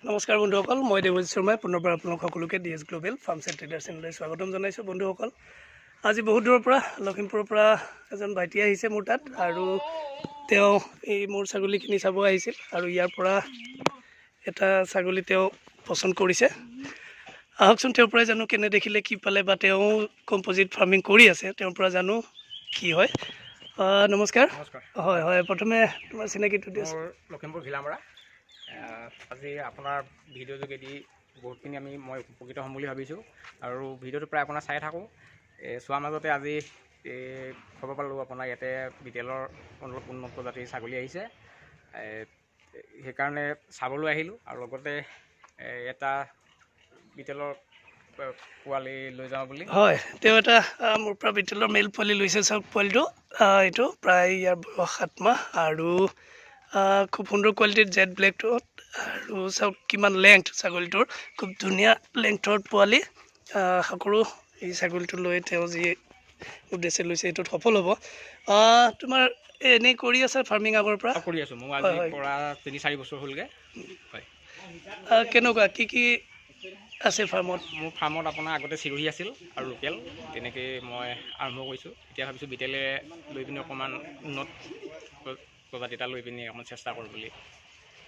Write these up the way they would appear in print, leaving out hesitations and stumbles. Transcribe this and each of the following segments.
নমস্কাৰ বন্ধুসকল, মই দেৱজিৎ শৰ্মাই পুনৰবাৰ আপোনালোক সকলোকে DS global farms and traders চেনেললৈ স্বাগতম জনাইছোঁ। বন্ধুসকল, আজি বহুত দূৰৰ পৰা লখিমপুৰৰ পৰা এজন ভাইটি আহিছে মোৰ তাত, আৰু তেওঁ এই মোৰ ছাগলীখিনি চাব আহিছিল, আৰু ইয়াৰ পৰা এটা ছাগলী তেওঁ পচন্দ কৰিছে। আহকচোন তেওঁৰ পৰাই জানো কেনে দেখিলে, কি পালে, বা তেওঁ কম্প'জিট ফাৰ্মিং কৰি আছে, তেওঁৰ পৰা জানো কি হয়। নমস্কাৰ। হয় হয়, প্ৰথমে তোমাৰ চিনাকিটো দিছোঁ। লখিমপুৰ জিলামৰা। আজি আপোনাৰ ভিডিঅ' যোগেদি বহুতখিনি মই উপকৃত হ'ম বুলি ভাবিছোঁ, আৰু ভিডিঅ'টো প্ৰায় আপোনাৰ চাই থাকোঁ। চোৱাৰ মাজতে আজি খবৰ পালোঁ আপোনাৰ ইয়াতে বিটেলৰ অলপ উন্নত প্ৰজাতিৰ ছাগলী আহিছে, সেইকাৰণে চাবলৈ আহিলোঁ, আৰু লগতে এটা বিটেলৰ পোৱালি লৈ যাওঁ বুলি। হয়, তেওঁ এটা মোৰ পৰা বিটেলৰ মেল পোৱালি লৈছে। চাওক পোৱালিটো, এইটো প্ৰায় ইয়াৰ বয়স 7 মাহ, আৰু খুব সুন্দৰ কোৱালিটিৰ জেড ব্লেকটোত, আৰু চাওক কিমান লেংথ ছাগলীটোৰ, খুব ধুনীয়া লেংথৰ পোৱালি। আশা কৰোঁ এই ছাগলীটো লৈ তেওঁ যি উদ্দেশ্যে লৈছে এইটোত সফল হ'ব। তোমাৰ এনেই কৰি আছা ফাৰ্মিং আগৰ পৰা? কৰি আছোঁ, মোৰ আজি পৰা 3-4 বছৰ হ'লগৈ। হয়, কেনেকুৱা কি কি আছে ফাৰ্মত? মোৰ ফাৰ্মত আপোনাৰ আগতে চিৰহি আছিল আৰু লোকেল, তেনেকৈ মই আৰম্ভ কৰিছোঁ। এতিয়া ভাবিছোঁ বিটেলে লৈ পিনি অকণমান উন্নত প্ৰজাতি এটা লৈ পিনি অকণমান চেষ্টা কৰোঁ বুলি।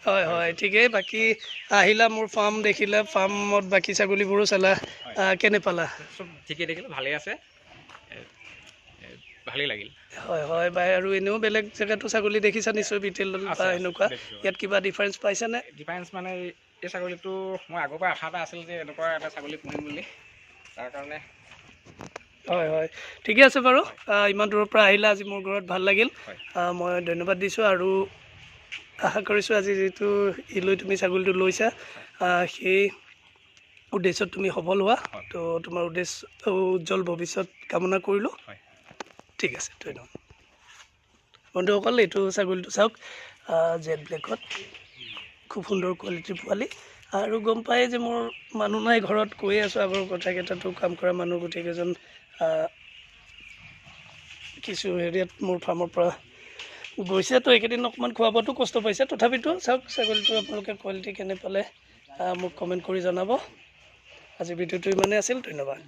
হয় হয়, ঠিকেই। বাকী আহিলা মোৰ ফাৰ্ম, দেখিলা ফাৰ্মত বাকী ছাগলীবোৰো চালা, কেনে পালা? চব ঠিকেই দেখিলোঁ, ভালেই আছে, ভালেই লাগিল। হয় হয়, আৰু এনেও বেলেগ জেগাতো ছাগলী দেখিছা নিশ্চয় বিটেল বা এনেকুৱা, ইয়াত কিবা ডিফাৰেঞ্চ পাইছানে? ডিফাৰেঞ্চ মানে এই ছাগলীটো মই আগৰ পৰা আশা এটা আছিল যে এনেকুৱা এটা ছাগলী পুহিম বুলি, তাৰ কাৰণে। হয় হয়, ঠিকে আছে বাৰু। ইমান দূৰৰ পৰা আহিলা, আজি মোৰ ঘৰত ভাল লাগিল, মই ধন্যবাদ দিছোঁ, আৰু আশা কৰিছোঁ আজি যিটো লৈ তুমি ছাগলীটো লৈছা, সেই উদ্দেশ্যত তুমি সফল হোৱা। তো তোমাৰ উদ্দেশ্য উজ্জ্বল ভৱিষ্যত কামনা কৰিলোঁ। ঠিক আছে, ধন্যবাদ। বন্ধুসকল, এইটো ছাগলীটো চাওক, জেড ব্লেকত, খুব সুন্দৰ কোৱালিটিৰ পোৱালি, আৰু গম পায় যে মোৰ মানুহ নাই ঘৰত, কৈয়ে আছোঁ আগৰ কথাকেইটাতো, কাম কৰা মানুহ গোটেইকেইজন কিছু হেৰিয়াত মোৰ ফাৰ্মৰ পৰা গৈছে, তো এইকেইদিন অকণমান খোৱা বোৱাতো কষ্ট পাইছে। তথাপিতো চাওক ছাগলীটো আপোনালোকে কোৱালিটি কেনে পালে মোক কমেণ্ট কৰি জনাব। আজি ভিডিঅ'টো ইমানেই আছিল, ধন্যবাদ।